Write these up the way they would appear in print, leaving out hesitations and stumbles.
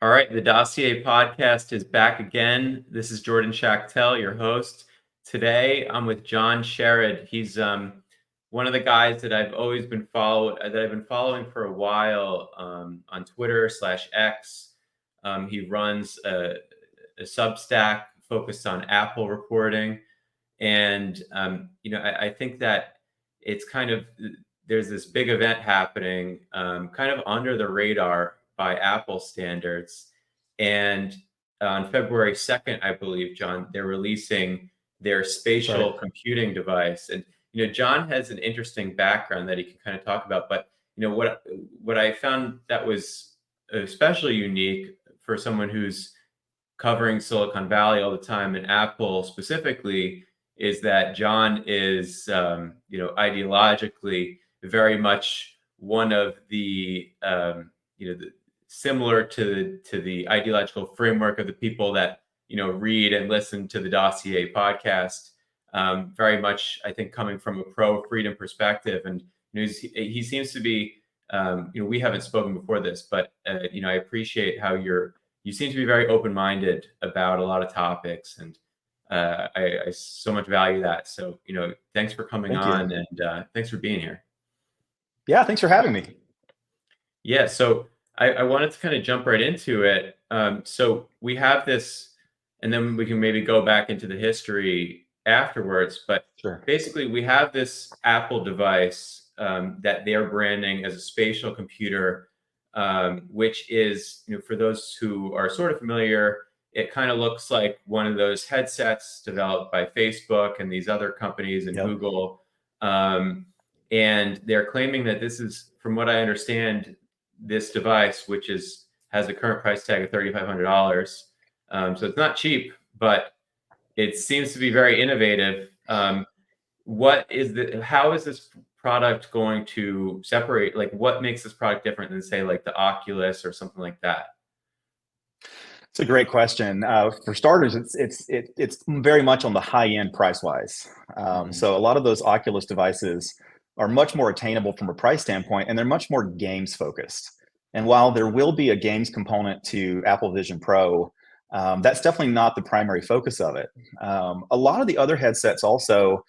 All right, the Dossier Podcast is back again. This is Jordan Schachtel, your host. Today, I'm with John Sherrod. He's one of the guys that I've been following for a while on Twitter/X. He runs a Substack focused on Apple reporting, and I think that it's there's this big event happening, kind of under the radar by Apple standards. And on February 2nd, I believe, John, they're releasing their spatial computing device. And, John has an interesting background that he can kind of talk about. But, what I found that was especially unique for someone who's covering Silicon Valley all the time and Apple specifically is that John is, ideologically very much one of the, similar to the ideological framework of the people that read and listen to the Dossier podcast. Very much, I think, coming from a pro-freedom perspective, and he seems to be. We haven't spoken before this, but I appreciate how you seem to be very open-minded about a lot of topics, and I so much value that. So thanks for coming on, and thanks for being here. Yeah, thanks for having me. Yeah, so I wanted to kind of jump right into it. So we have this, and then we can maybe go back into the history afterwards. But Basically, we have this Apple device that they're branding as a spatial computer, which is, for those who are sort of familiar, it kind of looks like one of those headsets developed by Facebook and these other companies and Google. And they're claiming that this is, from what I understand, this device, which has a current price tag of $3,500. So it's not cheap, but it seems to be very innovative. How is this product going to separate? Like, what makes this product different than, say, like the Oculus or something like that? It's a great question. For starters, it's very much on the high end price wise. So a lot of those Oculus devices are much more attainable from a price standpoint, and they're much more games focused. And while there will be a games component to Apple Vision Pro, that's definitely not the primary focus of it. A lot of the other headsets also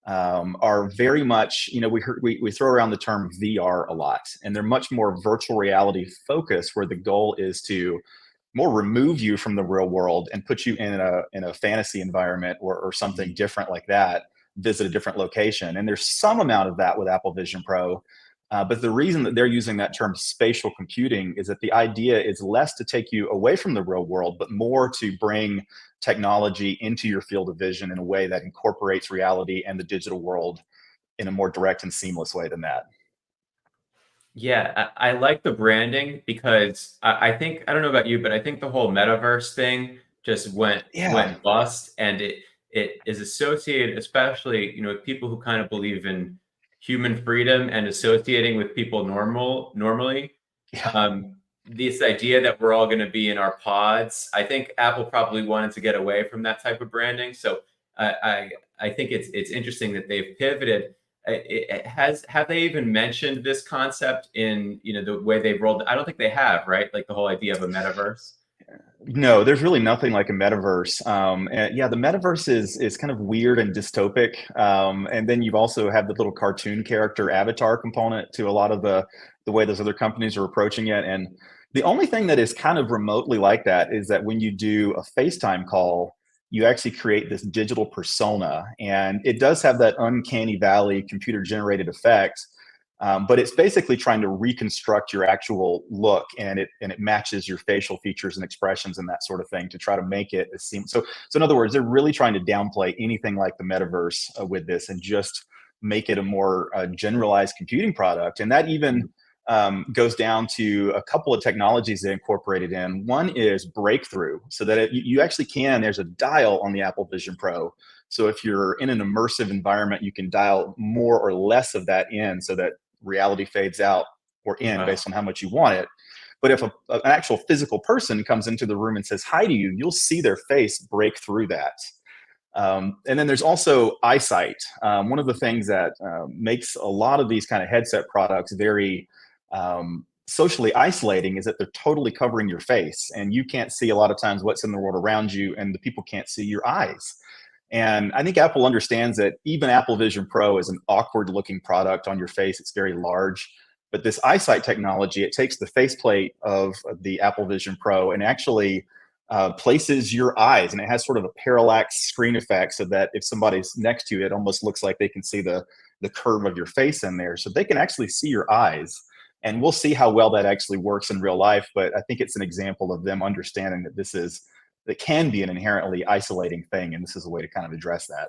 are very much, we throw around the term VR a lot, and they're much more virtual reality focused, where the goal is to more remove you from the real world and put you in a fantasy environment or something different like that, visit a different location. And there's some amount of that with Apple Vision Pro. But the reason that they're using that term spatial computing is that the idea is less to take you away from the real world, but more to bring technology into your field of vision in a way that incorporates reality and the digital world in a more direct and seamless way than that. Yeah, I like the branding because I think, I don't know about you, but I think the whole metaverse thing just went bust, and it is associated, especially, with people who kind of believe in human freedom and associating with people normally. This idea that we're all going to be in our pods, I think Apple probably wanted to get away from that type of branding. So I think it's interesting that they've pivoted. Have they even mentioned this concept in the way they've rolled? I don't think they have, right? Like the whole idea of a metaverse. No, there's really nothing like a metaverse. And the metaverse is kind of weird and dystopic. And then you've also had the little cartoon character avatar component to a lot of the way those other companies are approaching it. And the only thing that is kind of remotely like that is that when you do a FaceTime call, you actually create this digital persona, and it does have that uncanny valley computer generated effect. But it's basically trying to reconstruct your actual look, and it matches your facial features and expressions and that sort of thing to try to make it as seamless. So in other words, they're really trying to downplay anything like the metaverse with this and just make it a more generalized computing product. And that even goes down to a couple of technologies they incorporated in. One is breakthrough, so that you actually can, there's a dial on the Apple Vision Pro. So if you're in an immersive environment, you can dial more or less of that in so that reality fades out or in based on how much you want it. But if an actual physical person comes into the room and says hi to you, you'll see their face break through that. And then there's also eyesight. One of the things that makes a lot of these kind of headset products very socially isolating is that they're totally covering your face, and you can't see a lot of times what's in the world around you, and the people can't see your eyes. And I think Apple understands that even Apple Vision Pro is an awkward looking product on your face. It's very large. But this eyesight technology, it takes the faceplate of the Apple Vision Pro and actually places your eyes, and it has sort of a parallax screen effect so that if somebody's next to you, it almost looks like they can see the curve of your face in there. So they can actually see your eyes. And we'll see how well that actually works in real life. But I think it's an example of them understanding that that can be an inherently isolating thing. And this is a way to kind of address that.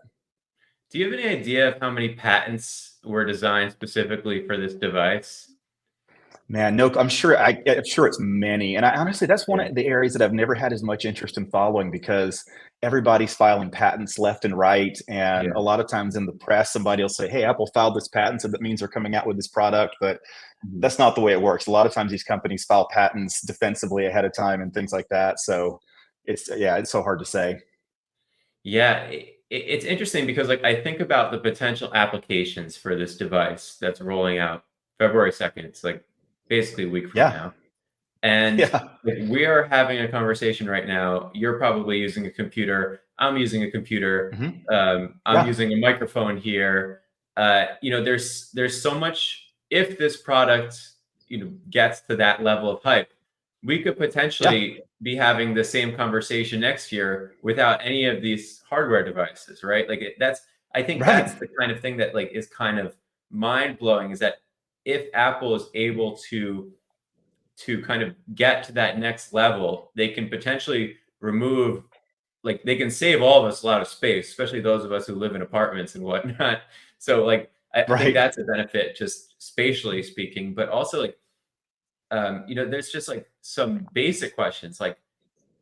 Do you have any idea of how many patents were designed specifically for this device? Man, no, I'm sure it's many. And I honestly, that's one of the areas that I've never had as much interest in following, because everybody's filing patents left and right. And a lot of times in the press, somebody will say, hey, Apple filed this patent, so that means they're coming out with this product. But that's not the way it works. A lot of times these companies file patents defensively ahead of time and things like that. So it's so hard to say. Yeah, it's interesting because like I think about the potential applications for this device that's rolling out February 2nd. It's like basically a week from now. And we are having a conversation right now. You're probably using a computer. I'm using a computer. I'm using a microphone here. There's so much. If this product, gets to that level of hype, we could potentially be having the same conversation next year without any of these hardware devices, right? Like I think that's the kind of thing that like is kind of mind blowing, is that if Apple is able to kind of get to that next level, they can potentially remove, like they can save all of us a lot of space, especially those of us who live in apartments and whatnot. So like, I think that's a benefit just spatially speaking, but also like, there's just like some basic questions, like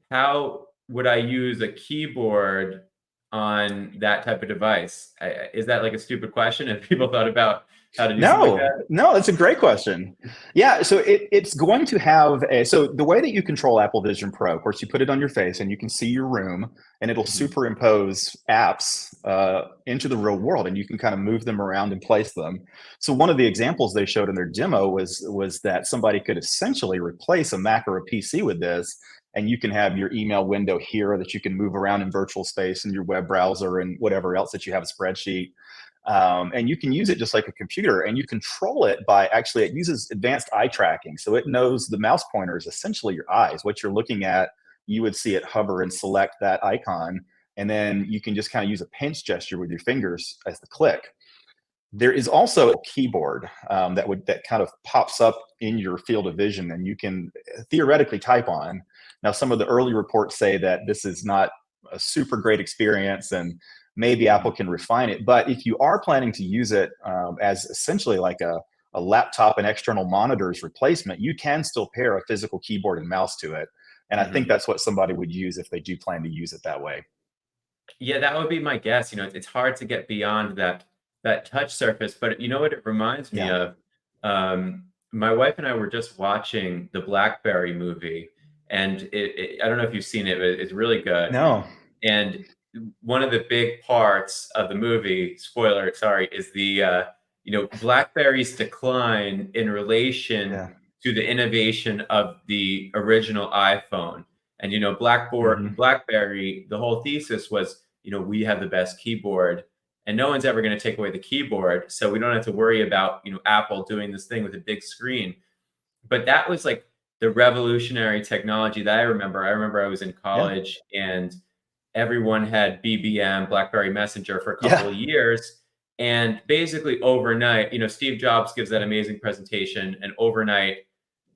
how would I use a keyboard on that type of device? Is that like a stupid question? Have people thought about how to do something like that? No, that's a great question. Yeah, so it's going to have so the way that you control Apple Vision Pro, of course, you put it on your face and you can see your room, and it'll superimpose apps into the real world, and you can kind of move them around and place them. So one of the examples they showed in their demo was that somebody could essentially replace a Mac or a PC with this, and you can have your email window here that you can move around in virtual space, and your web browser and whatever else that you have, a spreadsheet. And you can use it just like a computer, and you control it by it uses advanced eye tracking. So it knows the mouse pointer is essentially your eyes. What you're looking at, you would see it hover and select that icon. And then you can just kind of use a pinch gesture with your fingers as the click. There is also a keyboard that kind of pops up in your field of vision, and you can theoretically type on. Now, some of the early reports say that this is not a super great experience, and maybe Apple can refine it. But if you are planning to use it as essentially like a laptop and external monitors replacement, you can still pair a physical keyboard and mouse to it. And I think that's what somebody would use if they do plan to use it that way. Yeah, that would be my guess. It's hard to get beyond that touch surface. But you know what it reminds me of? My wife and I were just watching the BlackBerry movie, and I don't know if you've seen it, but it's really good. No. And one of the big parts of the movie, spoiler, sorry, is the BlackBerry's decline in relation to the innovation of the original iPhone. And BlackBerry, the whole thesis was, we have the best keyboard, and no one's ever going to take away the keyboard, so we don't have to worry about Apple doing this thing with a big screen. But that was like the revolutionary technology that I remember. I remember I was in college and everyone had BBM, BlackBerry Messenger, for a couple of years. And basically overnight, Steve Jobs gives that amazing presentation, and overnight,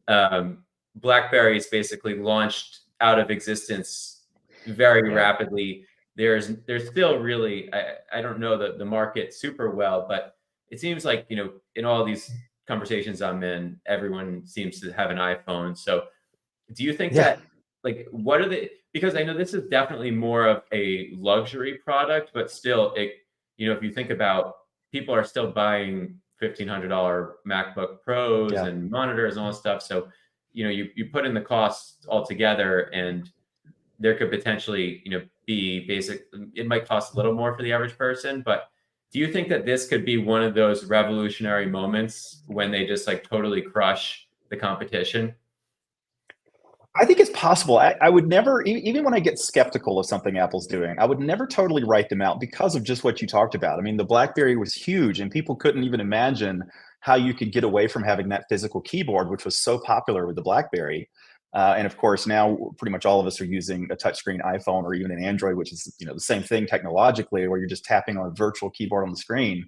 BlackBerry is basically launched out of existence very rapidly. There's still really, I don't know the market super well, but it seems like, in all these conversations I'm in, everyone seems to have an iPhone. So do you think that, like, what are because I know this is definitely more of a luxury product, but still, if you think about, people are still buying $1,500 MacBook Pros and monitors and all this stuff. So, you put in the costs all together, and there could potentially, be basic, it might cost a little more for the average person, but do you think that this could be one of those revolutionary moments when they just like totally crush the competition? I think it's possible. I would never, even when I get skeptical of something Apple's doing, I would never totally write them out because of just what you talked about. I mean, the BlackBerry was huge, and people couldn't even imagine how you could get away from having that physical keyboard, which was so popular with the BlackBerry. And of course, now pretty much all of us are using a touchscreen iPhone or even an Android, which is the same thing technologically, where you're just tapping on a virtual keyboard on the screen.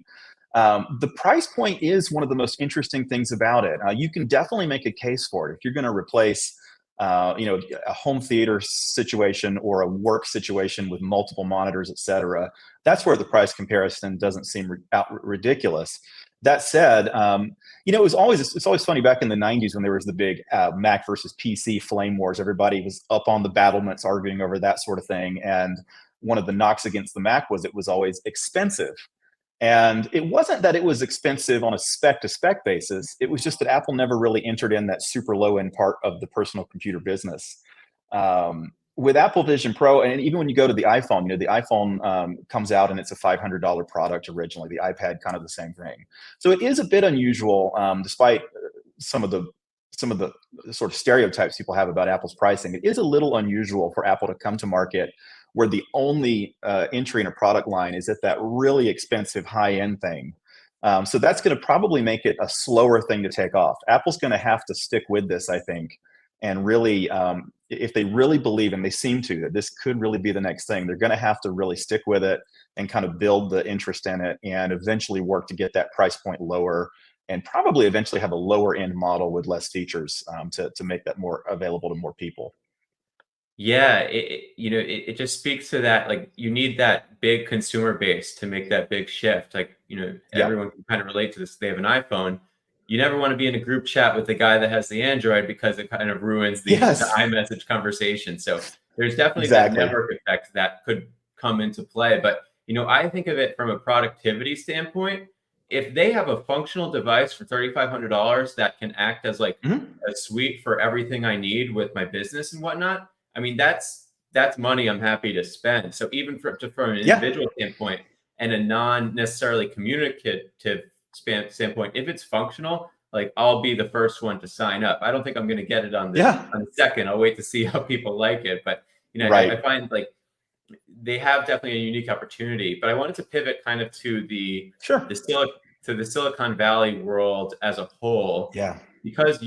The price point is one of the most interesting things about it. You can definitely make a case for it if you're going to replace a home theater situation or a work situation with multiple monitors, et cetera. That's where the price comparison doesn't seem ridiculous. That said, it's always funny back in the 90s when there was the big Mac versus PC flame wars. Everybody was up on the battlements arguing over that sort of thing. And one of the knocks against the Mac was it was always expensive. And it wasn't that it was expensive on a spec to spec basis. It was just that Apple never really entered in that super low end part of the personal computer business. With Apple Vision Pro, and even when you go to the iPhone, the iPhone comes out and it's a $500 product originally. The iPad, kind of the same thing. So it is a bit unusual, despite some of the sort of stereotypes people have about Apple's pricing. It is a little unusual for Apple to come to market where the only entry in a product line is at that really expensive high-end thing. So that's going to probably make it a slower thing to take off. Apple's going to have to stick with this, I think, and really, if they really believe, and they seem to, that this could really be the next thing, they're going to have to really stick with it and kind of build the interest in it and eventually work to get that price point lower and probably eventually have a lower end model with less features to make that more available to more people. Yeah, it just speaks to that, like, you need that big consumer base to make that big shift. Like, everyone can kind of relate to this. They have an iPhone. You never want to be in a group chat with the guy that has the Android because it kind of ruins the iMessage conversation. So there's definitely that network effect that could come into play. But, I think of it from a productivity standpoint. If they have a functional device for $3,500 that can act as like a suite for everything I need with my business and whatnot, I mean, that's money I'm happy to spend. So even from an individual standpoint and a non-necessarily communicative standpoint, if it's functional, like, I'll be the first one to sign up. I don't think I'm going to get it on the second. I'll wait to see how people like it. But I find like they have definitely a unique opportunity. But I wanted to pivot kind of to the Silicon Valley world as a whole. Yeah, because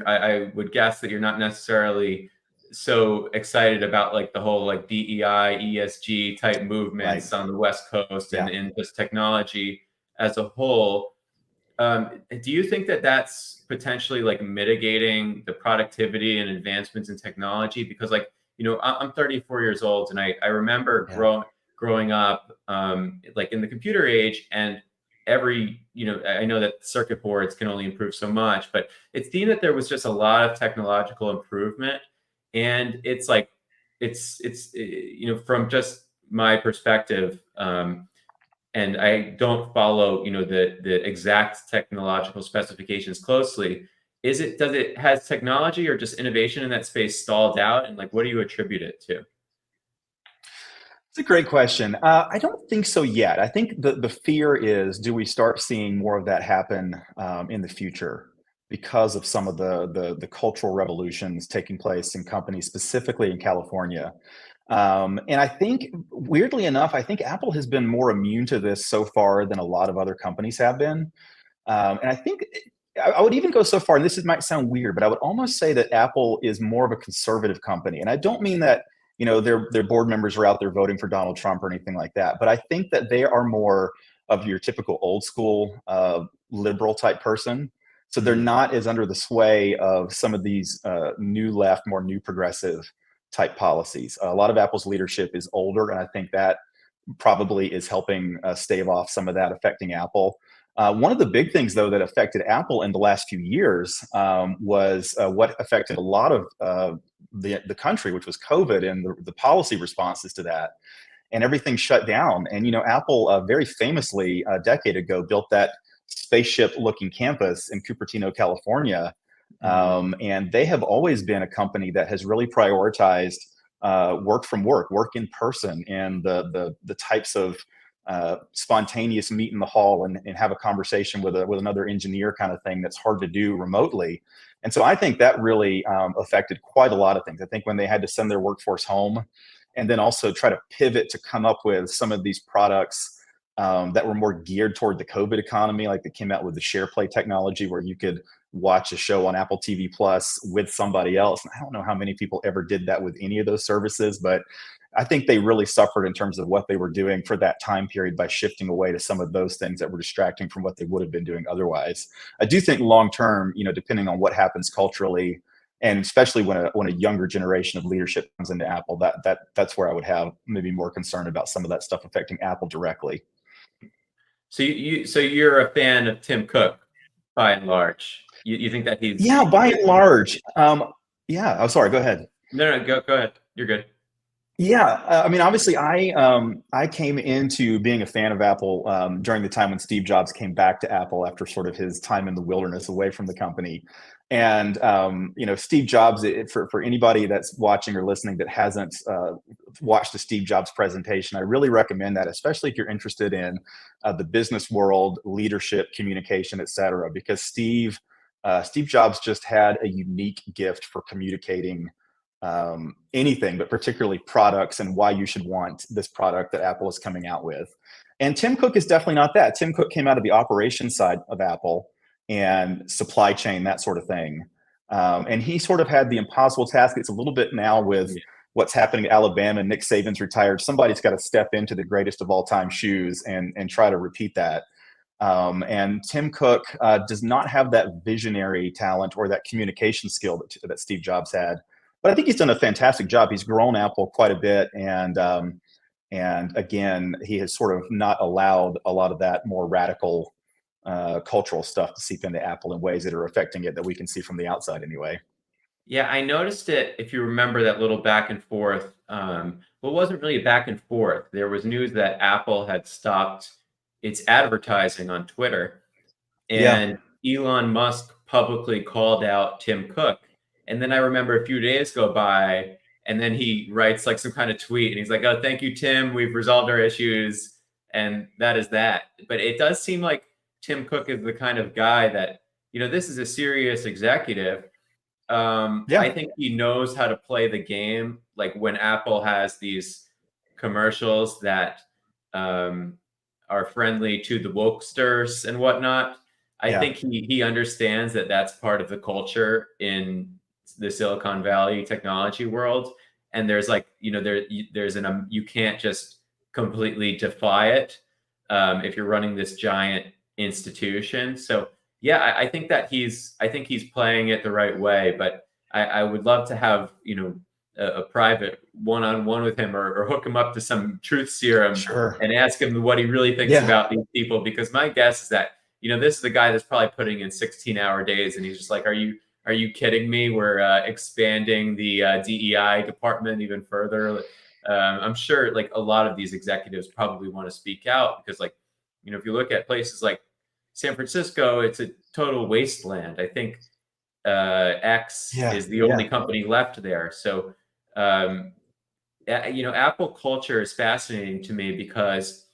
I would guess that you're not necessarily so excited about like the whole like DEI, ESG type movements on the West Coast and in just technology as a whole. Do you think that that's potentially like mitigating the productivity and advancements in technology? Because like, I'm 34 years old and I remember growing up like in the computer age, and I know that circuit boards can only improve so much, but it seemed that there was just a lot of technological improvement. And it's like, it's from just my perspective, and I don't follow, the exact technological specifications closely. Has technology or just innovation in that space stalled out? And like, what do you attribute it to? It's a great question. I don't think so yet. I think the fear is, do we start seeing more of that happen in the future because of some of the cultural revolutions taking place in companies, specifically in California? And I think, weirdly enough, I think Apple has been more immune to this so far than a lot of other companies have been. And I think I would even go so far, and this might sound weird, but I would almost say that Apple is more of a conservative company. And I don't mean that their board members are out there voting for Donald Trump or anything like that. But I think that they are more of your typical old school liberal type person. So they're not as under the sway of some of these new left, more new progressive type policies. A lot of Apple's leadership is older, and I think that probably is helping stave off some of that affecting Apple. One of the big things, though, that affected Apple in the last few years was what affected a lot of the country, which was COVID and the policy responses to that, and everything shut down. And Apple very famously a decade ago built that spaceship-looking campus in Cupertino, California, and they have always been a company that has really prioritized work in person, and the types of spontaneous meet in the hall and have a conversation with another engineer kind of thing that's hard to do remotely. And so I think that really affected quite a lot of things. I think when they had to send their workforce home and then also try to pivot to come up with some of these products that were more geared toward the COVID economy, like they came out with the share play technology where you could watch a show on Apple TV Plus with somebody else. And I don't know how many people ever did that with any of those services, but I think they really suffered in terms of what they were doing for that time period by shifting away to some of those things that were distracting from what they would have been doing otherwise. I do think long term, depending on what happens culturally, and especially when a younger generation of leadership comes into Apple, that's where I would have maybe more concern about some of that stuff affecting Apple directly. So you're a fan of Tim Cook by and large. You think that he's by and large. Yeah. Oh, sorry. Go ahead. No, go ahead. You're good. Yeah, I mean, obviously, I came into being a fan of Apple during the time when Steve Jobs came back to Apple after sort of his time in the wilderness away from the company. And Steve Jobs, for anybody that's watching or listening that hasn't watched the Steve Jobs presentation, I really recommend that, especially if you're interested in the business world, leadership, communication, et cetera, because Steve Jobs just had a unique gift for communicating anything, but particularly products and why you should want this product that Apple is coming out with. And Tim Cook is definitely not that. Tim Cook came out of the operations side of Apple and supply chain, that sort of thing. And he sort of had the impossible task. It's a little bit now with what's happening at Alabama. Nick Saban's retired. Somebody's got to step into the greatest of all time shoes and try to repeat that. And Tim Cook does not have that visionary talent or that communication skill that Steve Jobs had. But I think he's done a fantastic job. He's grown Apple quite a bit, and again, he has sort of not allowed a lot of that more radical cultural stuff to seep into Apple in ways that are affecting it that we can see from the outside, anyway. Yeah, I noticed it. If you remember that little back and forth, well, it wasn't really a back and forth. There was news that Apple had stopped its advertising on Twitter, and Elon Musk publicly called out Tim Cook. And then I remember a few days go by, and then he writes like some kind of tweet, and he's like, "Oh, thank you, Tim. We've resolved our issues," and that is that. But it does seem like Tim Cook is the kind of guy that, this is a serious executive. I think he knows how to play the game. Like when Apple has these commercials that are friendly to the wokesters and whatnot, I think he understands that that's part of the culture in the Silicon Valley technology world. And there's like, you can't just completely defy it if you're running this giant institution. So yeah, I think he's playing it the right way, but I would love to have, a private one-on-one with him or hook him up to some truth serum and ask him what he really thinks about these people. Because my guess is that, this is the guy that's probably putting in 16-hour days, and he's just like, are you kidding me? We're expanding the DEI department even further. I'm sure like a lot of these executives probably want to speak out because if you look at places like San Francisco, it's a total wasteland. I think X is the only company left there. So, Apple culture is fascinating to me because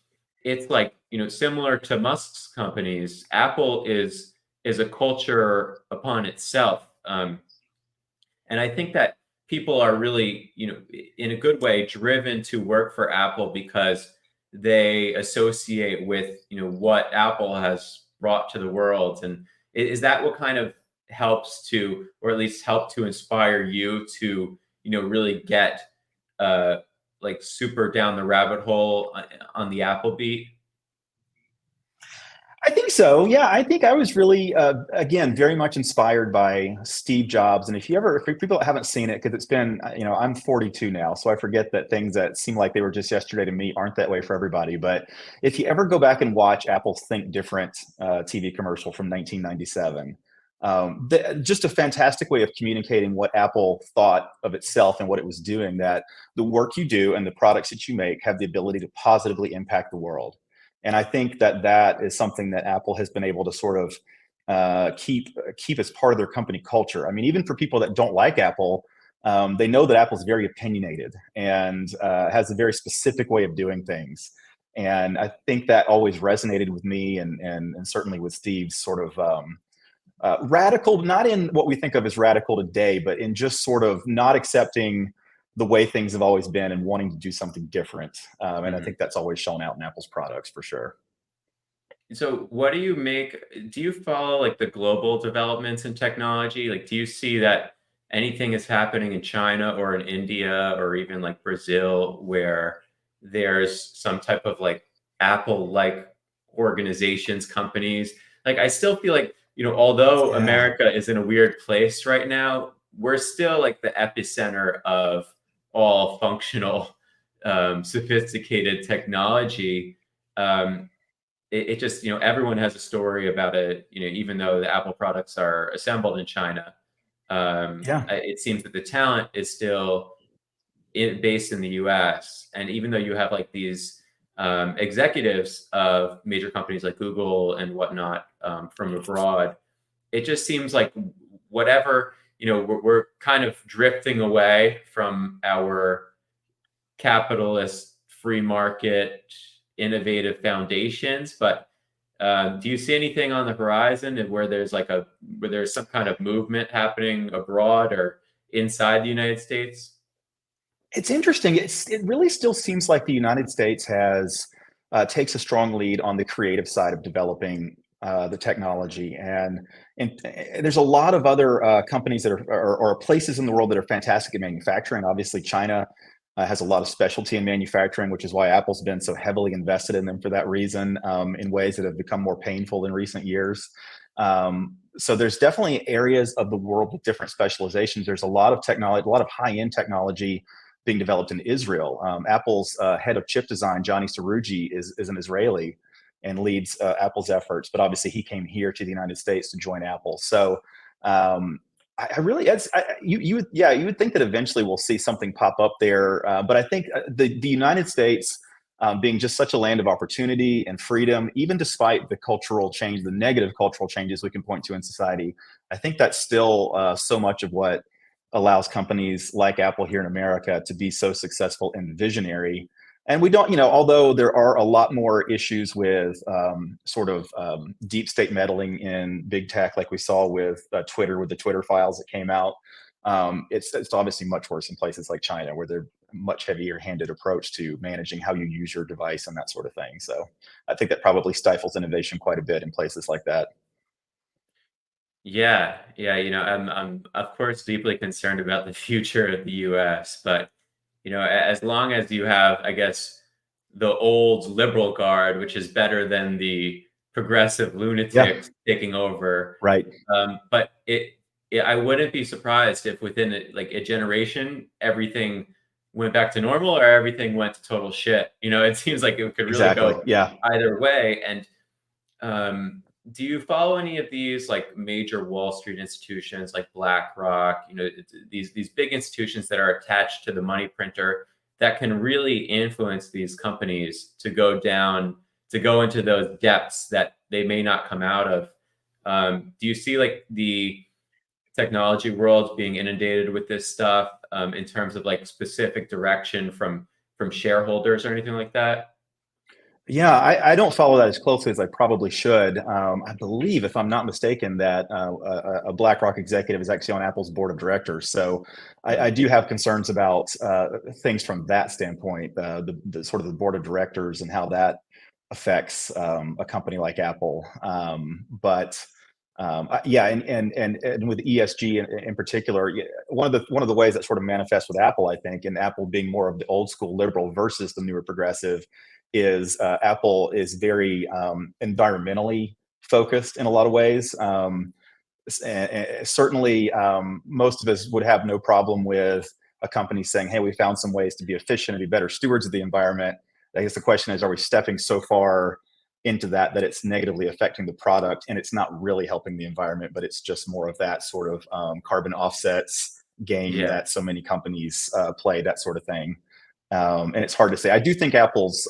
it's like, similar to Musk's companies, Apple is a culture upon itself. And I think that people are really, in a good way, driven to work for Apple because they associate with, what Apple has brought to the world. And is that what kind of helps to, or at least help to inspire you to, really get like super down the rabbit hole on the Apple beat? I think so. Yeah, I think I was really, again, very much inspired by Steve Jobs. And for people that haven't seen it, because it's been, I'm 42 now, so I forget that things that seem like they were just yesterday to me aren't that way for everybody. But if you ever go back and watch Apple's Think Different TV commercial from 1997, just a fantastic way of communicating what Apple thought of itself and what it was doing, that the work you do and the products that you make have the ability to positively impact the world. And I think that is something that Apple has been able to sort of keep as part of their company culture. I mean, even for people that don't like Apple, they know that Apple's very opinionated and has a very specific way of doing things. And I think that always resonated with me and certainly with Steve's sort of radical, not in what we think of as radical today, but in just sort of not accepting the way things have always been and wanting to do something different. And I Mhm. think that's always shown out in Apple's products for sure. So what do you make do you follow, like, the global developments in technology? Like, do you see that anything is happening in China or in India or even, like, Brazil where there's some type of, like, Apple-like organizations, companies? Like, I still feel like, although Yeah. America is in a weird place right now, we're still, like, the epicenter of all functional, sophisticated technology. It just, everyone has a story about it, even though the Apple products are assembled in China. Yeah. It seems that the talent is still based in the US. And even though you have like these executives of major companies like Google and whatnot from abroad, it just seems like whatever, we're kind of drifting away from our capitalist, free market, innovative foundations. But do you see anything on the horizon where there's some kind of movement happening abroad or inside the United States? It's interesting. It really still seems like the United States has takes a strong lead on the creative side of developing the technology, and there's a lot of other companies that or places in the world that are fantastic at manufacturing. Obviously, China has a lot of specialty in manufacturing, which is why Apple's been so heavily invested in them for that reason, in ways that have become more painful in recent years. So there's definitely areas of the world with different specializations. There's a lot of technology, a lot of high-end technology being developed in Israel. Apple's head of chip design, Johnny Saruji, is an Israeli and leads Apple's efforts. But obviously, he came here to the United States to join Apple. So I really, you would think that eventually we'll see something pop up there. But I think the United States, being just such a land of opportunity and freedom, even despite the cultural change, the negative cultural changes we can point to in society, I think that's still so much of what allows companies like Apple here in America to be so successful and visionary. And we don't, although there are a lot more issues with deep state meddling in big tech, like we saw with Twitter, with the Twitter files that came out. It's obviously much worse in places like China, where they're much heavier handed approach to managing how you use your device and that sort of thing. So I think that probably stifles innovation quite a bit in places like that. Yeah, yeah, I'm of course deeply concerned about the future of the US, but as long as you have, I guess, the old liberal guard, which is better than the progressive Yeah, lunatics taking over. right. But I wouldn't be surprised if within like a generation, everything went back to normal or everything went to total shit. It seems like it could really Exactly. go Yeah. either way. And do you follow any of these like major Wall Street institutions like BlackRock? These big institutions that are attached to the money printer that can really influence these companies to go into those depths that they may not come out of. Do you see like the technology world being inundated with this stuff in terms of like specific direction from shareholders or anything like that? Yeah, I don't follow that as closely as I probably should. I believe, if I'm not mistaken, that a BlackRock executive is actually on Apple's board of directors. So I Mm. do have concerns about things from that standpoint, the sort of the board of directors and how that affects a company like Apple. Yeah, and with ESG in particular, one of the ways that sort of manifests with Apple, I think, and Apple being more of the old school liberal versus the newer progressive, is Apple is very environmentally focused in a lot of ways. Certainly, most of us would have no problem with a company saying, "Hey, we found some ways to be efficient and be better stewards of the environment." I guess the question is, are we stepping so far into that it's negatively affecting the product and it's not really helping the environment, but it's just more of that sort of carbon offsets game Yeah. that so many companies play, that sort of thing. And it's hard to say. I do think Apple's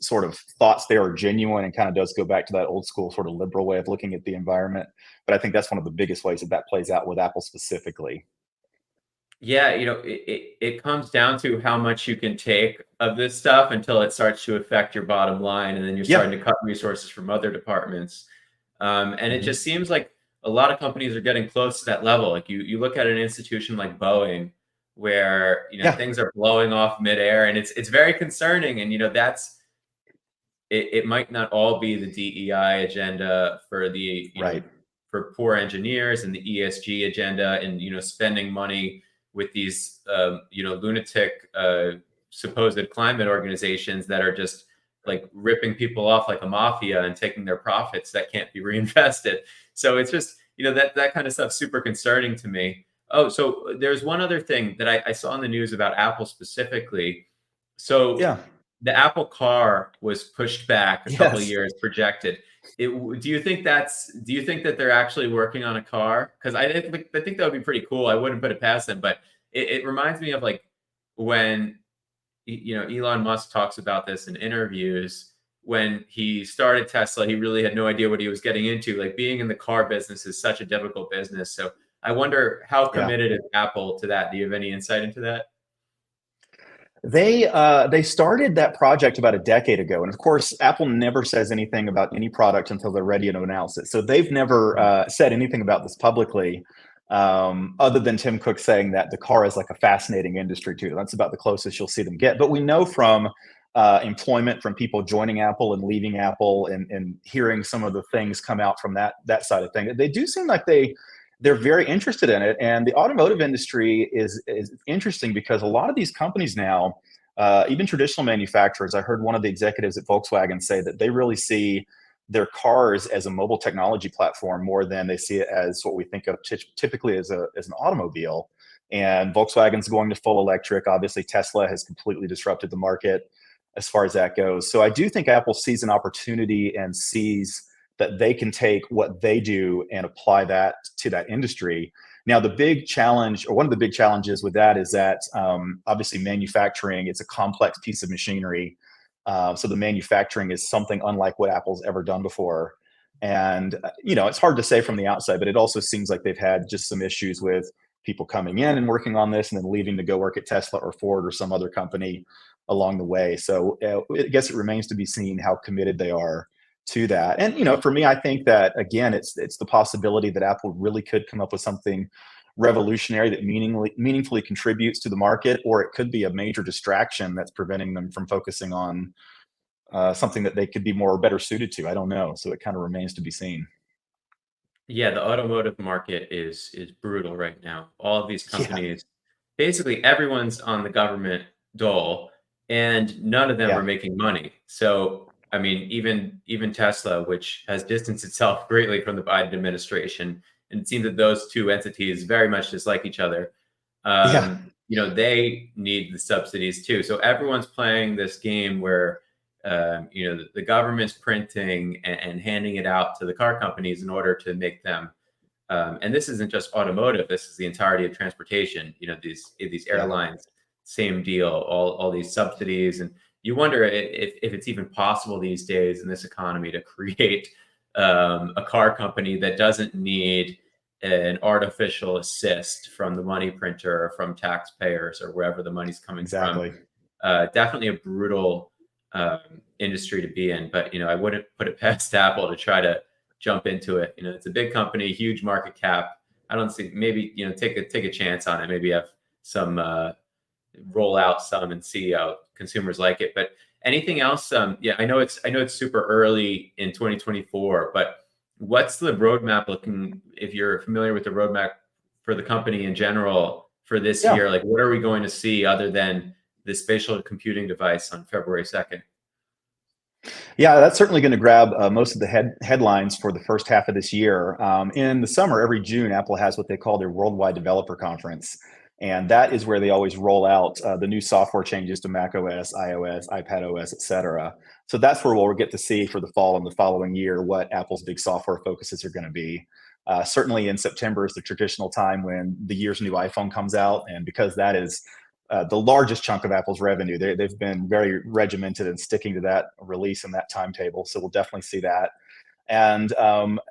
sort of thoughts there are genuine and kind of does go back to that old school sort of liberal way of looking at the environment. But I think that's one of the biggest ways that plays out with Apple specifically. Yeah, it comes down to how much you can take of this stuff until it starts to affect your bottom line, and then you're Yeah. starting to cut resources from other departments. And it Mhm. just seems like a lot of companies are getting close to that level. Like you look at an institution like Boeing, where Yeah. things are blowing off midair, and it's very concerning. And that's it might not all be the DEI agenda for the Right. for poor engineers and the ESG agenda and spending money with these lunatic supposed climate organizations that are just like ripping people off like a mafia and taking their profits that can't be reinvested. So it's just that kind of stuff super concerning to me. Oh, so there's one other thing that I saw in the news about Apple specifically. So Yeah. the Apple Car was pushed back a couple of Yes. years, projected. Do you think that they're actually working on a car? Because I think that would be pretty cool. I wouldn't put it past them, but it reminds me of like when Elon Musk talks about this in interviews. When he started Tesla, he really had no idea what he was getting into. Like being in the car business is such a difficult business. So I wonder how Yeah. committed is Apple to that? Do you have any insight into that? They started that project about a decade ago, and of course, Apple never says anything about any product until they're ready to announce it. So they've never said anything about this publicly, other than Tim Cook saying that the car is like a fascinating industry too. That's about the closest you'll see them get. But we know from employment, from people joining Apple and leaving Apple, and hearing some of the things come out from that side of things, they do seem like they're very interested in it. And the automotive industry is interesting because a lot of these companies now, even traditional manufacturers, I heard one of the executives at Volkswagen say that they really see their cars as a mobile technology platform more than they see it as what we think of typically as an automobile. And Volkswagen's going to full electric. Obviously, Tesla has completely disrupted the market as far as that goes. So I do think Apple sees an opportunity and sees that they can take what they do and apply that to that industry. Now, the big challenge, or one of the big challenges with that, is that obviously manufacturing, it's a complex piece of machinery. So the manufacturing is something unlike what Apple's ever done before. And, it's hard to say from the outside, but it also seems like they've had just some issues with people coming in and working on this and then leaving to go work at Tesla or Ford or some other company along the way. So I guess it remains to be seen how committed they are to that. And for me, I think that again, it's the possibility that Apple really could come up with something revolutionary that meaningfully contributes to the market, or it could be a major distraction that's preventing them from focusing on something that they could be more better suited to. I don't know. So it kind of remains to be seen. Yeah, the automotive market is brutal right now. All of these Yeah. companies, basically everyone's on the government dole, and none of them are Yeah. making money. So, I mean, even Tesla, which has distanced itself greatly from the Biden administration, and it seems that those two entities very much dislike each other. Yeah. They need the subsidies too. So everyone's playing this game where the government's printing and handing it out to the car companies in order to make them. And this isn't just automotive. This is the entirety of transportation. These Yeah. airlines, same deal. All these subsidies, and you wonder if it's even possible these days in this economy to create a car company that doesn't need an artificial assist from the money printer or from taxpayers or wherever the money's coming from. Exactly. Definitely a brutal industry to be in, but I wouldn't put it past Apple to try to jump into it. It's a big company, huge market cap. I don't see, maybe take a chance on it. Maybe have some roll out some and see how consumers like it. But anything else? Yeah, I know it's super early in 2024, but what's the roadmap looking? If you're familiar with the roadmap for the company in general for this Yeah. year, like what are we going to see other than the spatial computing device on February 2nd? Yeah, that's certainly going to grab most of the headlines for the first half of this year. In the summer, every June, Apple has what they call their Worldwide Developer Conference. And that is where they always roll out the new software changes to Mac OS, iOS, iPad OS, et cetera. So that's where we'll get to see for the fall and the following year what Apple's big software focuses are going to be. Certainly in September is the traditional time when the year's new iPhone comes out. And because that is the largest chunk of Apple's revenue. They've been very regimented in sticking to that release and that timetable. So we'll definitely see that. And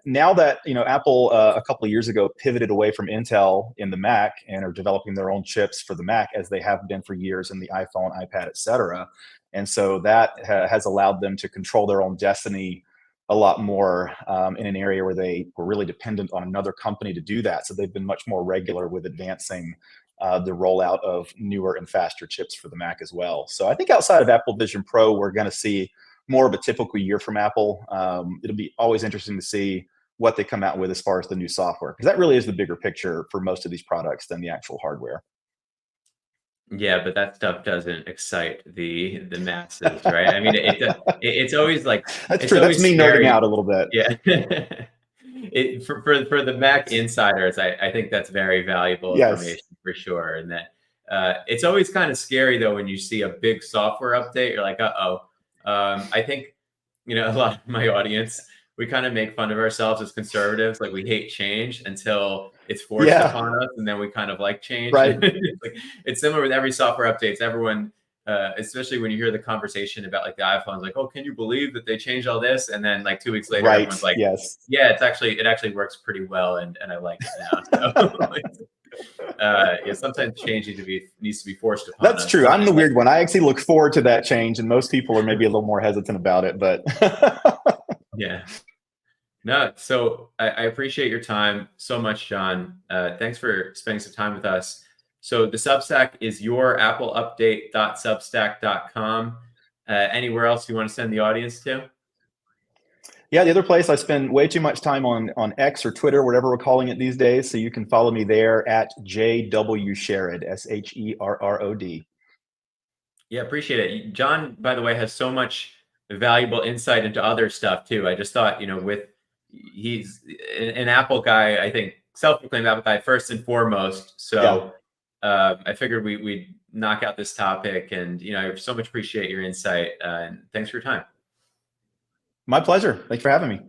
now that Apple a couple of years ago pivoted away from Intel in the Mac and are developing their own chips for the Mac, as they have been for years in the iPhone, iPad, etc. And so that has allowed them to control their own destiny a lot more in an area where they were really dependent on another company to do that. So they've been much more regular with advancing the rollout of newer and faster chips for the Mac as well. So I think outside of Apple Vision Pro, we're going to see more of a typical year from Apple. It'll be always interesting to see what they come out with as far as the new software, because that really is the bigger picture for most of these products than the actual hardware. Yeah, but that stuff doesn't excite the masses, right? I mean, it's always like That's it's true. That's always me scary. nerding out a little bit. Yeah. For the Mac insiders, I think that's very valuable Yes. information for sure. And that it's always kind of scary though when you see a big software update. You're like, uh-oh. I think a lot of my audience, we kind of make fun of ourselves as conservatives, like we hate change until it's forced upon us, and then we kind of like change. Right. It's similar with every software updates. Everyone, especially when you hear the conversation about like the iPhones, like, oh, can you believe that they changed all this? And then like 2 weeks later, everyone's like, yes, yeah, it actually works pretty well, and I like it now. So, yeah, sometimes change needs to be forced upon us. That's true. I'm the weird one. I actually look forward to that change, and most people are maybe a little more hesitant about it. But yeah. No, so I appreciate your time so much, John. Thanks for spending some time with us. So the Substack is yourappleupdate.substack.com. Anywhere else you want to send the audience to? Yeah, the other place, I spend way too much time on X or Twitter, whatever we're calling it these days. So you can follow me there at JW Sherrod, Sherrod. Yeah, appreciate it. John, by the way, has so much valuable insight into other stuff too. I just thought, he's an Apple guy, I think self-proclaimed Apple guy first and foremost. So I figured we'd knock out this topic, and I so much appreciate your insight, and thanks for your time. My pleasure. Thanks for having me.